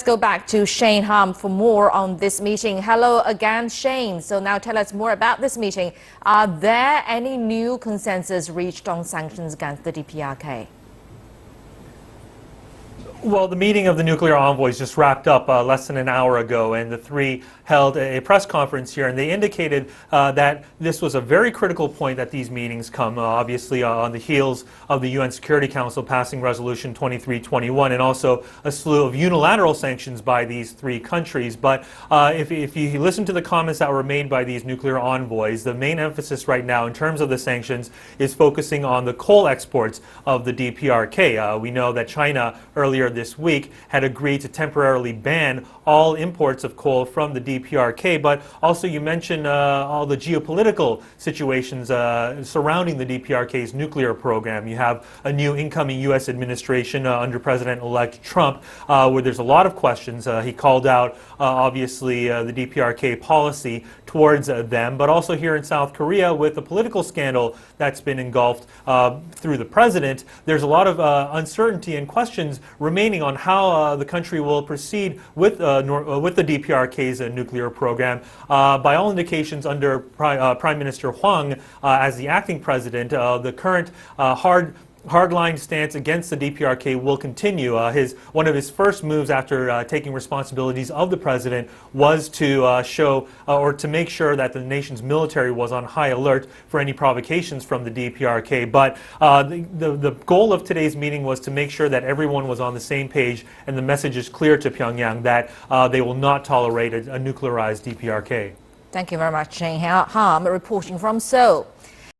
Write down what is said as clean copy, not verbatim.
Go back to Shane Ham for more on this meeting. Hello again, Shane. So now tell us more about this meeting. Are there any new consensus reached on sanctions against the DPRK? Well, the meeting of the nuclear envoys just wrapped up less than an hour ago, and the three held a press conference here, and they indicated that this was a very critical point that these meetings come, obviously on the heels of the UN Security Council passing Resolution 2321, and also a slew of unilateral sanctions by these three countries. But if you listen to the comments that were made by these nuclear envoys, the main emphasis right now in terms of the sanctions is focusing on the coal exports of the DPRK. We know that China earlier this week had agreed to temporarily ban all imports of coal from the DPRK, but also you mentioned all the geopolitical situations surrounding the DPRK's nuclear program. You have a new incoming U.S. administration under President-elect Trump, where there's a lot of questions. He called out, obviously, the DPRK policy towards them, but also here in South Korea with the political scandal that's been engulfed through the president, there's a lot of uncertainty and questions remaining on how the country will proceed with the DPRK's nuclear program. By all indications, under Prime Minister Hwang as the acting president, the current hardline stance against the DPRK will continue. One of his first moves after taking responsibilities of the president was to show or to make sure that the nation's military was on high alert for any provocations from the DPRK. But the goal of today's meeting was to make sure that everyone was on the same page, and the message is clear to Pyongyang that they will not tolerate a nuclearized DPRK. Thank you very much, Shane Ham, reporting from Seoul.